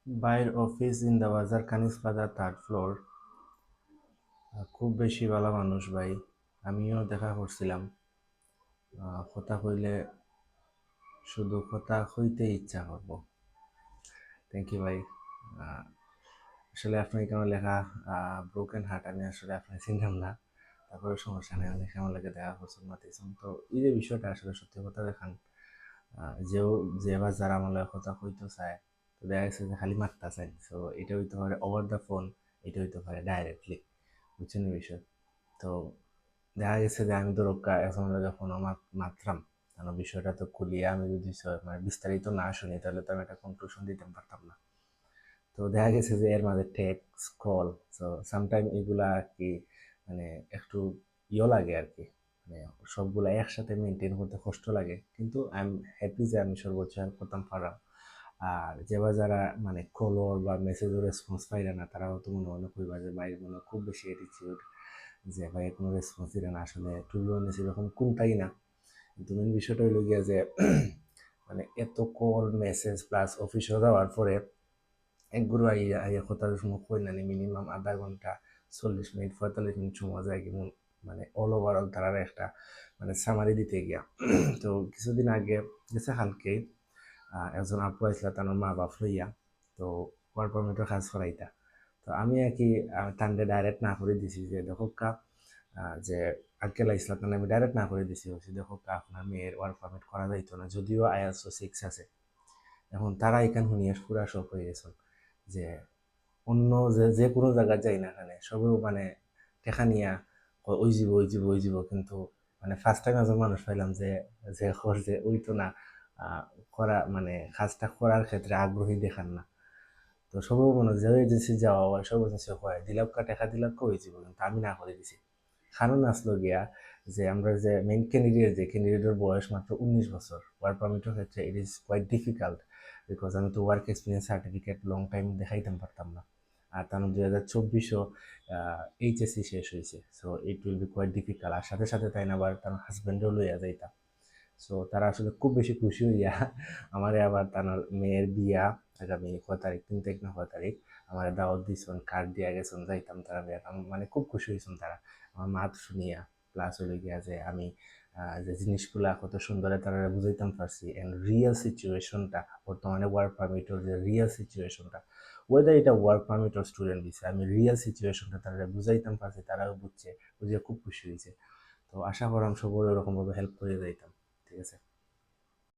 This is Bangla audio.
বাইর অফিস ইন দ্য বাজার কানিস প্লাজা 3rd ফ্লোর। খুব বেশি ভালো মানুষ ভাই। আমিও দেখা করছিলাম। কথা কইলে শুধু কথা কইতে ইচ্ছা করব। থ্যাংক ইউ ভাই। আহ, আসলে আপনি কেন লেখা ব্রোকেন হার্ট, আমি আসলে আপনার চিনতাম না। তারপরে সমস্যা নেই, অনেক কেমন লাগে দেখা করছেন মাতিছেন। তো এই যে বিষয়টা আসলে সত্যি কথা দেখান, যেও যে বা যারা আমার লগে কথা কইতে চায়, তো দেখা গেছে যে খালি মাত্রা চাই। সো এটা হইতে পারে ওভার দ্য ফোন, এটা হইতে পারে ডাইরেক্টলি, বুঝছেন এই বিষয়। তো দেখা গেছে যে আমি তো রক্ষা এখন যখন আমার মাত্রাম, কারণ বিষয়টা তো খুলিয়ে আমি যদি মানে বিস্তারিত না শুনি তাহলে তো আমি একটা কনক্লুশন দিতে পারতাম না। তো দেখা গেছে যে এর মাঝে টেক্সট কল, তো সামটাইম এগুলা আর কি মানে একটু লাগে আর কি, মানে সবগুলা একসাথে মেনটেন করতে কষ্ট লাগে, কিন্তু আই এম হ্যাপি যে আমি সর্বোচ্চ হেল্প করতাম পারলাম। আর যেবা যারা মানে কলর বা মেসেজের রেসপন্স পাইলে না, তারাও তো মনে মনে কইবা যে ভাই মনে হয় খুব বেশি অ্যাটিটিউড, যে ভাই কোনো রেসপন্স দিলে না। আসলে টু বি অনেস্ট এরকম কোনটাই না, কিন্তু মেন বিষয়টা হইলো গিয়া যে মানে এত কল মেসেজ প্লাস অফিসে যাওয়ার পরে একগুলো আইয়া আইয়া কথা সময় কই না, মিনিমাম আধা ঘন্টা 40 মিনিট 45 মিনিট সময় যায় কি মানে অল ওভারঅল তারার একটা মানে সামারি দিতে গিয়া। তো কিছুদিন আগে গেছে কালকে একজন আপু আসলা তার মা বাপ লইয়া, তো ওয়ার্ক পারমিটের কাজ করাইতা। তো আমি আর কি তান্ডে ডাইরেক্ট না করে দিছি যে দেখো কা, যে আঙ্কেল আইসলা তাহলে আমি ডাইরেক্ট না করে দিছি, বলছি দেখো কা আপনার মেয়ের ওয়ার্ক পারমিট করা যাইতো না, যদিও আইএলটিএস 6 আছে। এখন তারা এখান শুনিয়ে পুরা শখ হয়ে গেছেন যে অন্য যে যে কোনো জায়গায় যাই না কেন সবেও মানে টেকা নিয়া ওই যাব ওই যাব ওই যাব, কিন্তু মানে ফার্স্ট টাইম একজন মানুষ পাইলাম যে যে যে ওই তো না, করা মানে কাজটা করার ক্ষেত্রে আগ্রহী দেখান না। তো সবও মনে হয় যে এজেন্সি যাওয়া হয়, সব এজেন্সি হয় দিলাম কা টেকা দিলাম কা হয়ে যাব, কিন্তু আমি না করে দিছি। কারণ আসলো গিয়া যে আমরা যে মেইন ক্যান্ডিডেট, যে ক্যান্ডিডেটের বয়স মাত্র 19 বছর, ওয়ার্ক পারমিটের ক্ষেত্রে it is quite difficult, because আমি তো work experience certificate long time দেখাইতে পারতাম না। আর তার 2024ও এইচএসসি শেষ হয়েছে, so it will be quite difficult. আর সাথে সাথে তাই না আবার তার হাজব্যান্ডও লইয়া যাইতাম। সো তারা আসলে খুব বেশি খুশি হইয়া আমারে আবার তার মেয়ের বিয়া আগামী কয় তারিখ, 3 তারিখ না কয় তারিখ, আমার দাওয়াত দিয়েছেন, কার্ড দিয়া গেছেন, যাইতাম তারা বিয়া, মানে খুব খুশি হয়েছেন তারা আমার মাত শুনিয়া। প্লাস হইলে গিয়া যে আমি যে জিনিসগুলা কত সুন্দরে তারা বুঝাইতাম পারছি, এন্ড রিয়েল সিচুয়েশনটা বর্তমানে ওয়ার্ক পারমিটের যে রিয়েল সিচুয়েশনটা, ওয়েদার এটা work permit or student visa, আমি রিয়েল সিচুয়েশনটা তারা বুঝাইতাম পারছি, তারাও বুঝছে, বুঝে খুব খুশি হয়েছে। তো আশা করাম সবার ওরকমভাবে হেল্প করে যাইতাম। ঠিক আছে।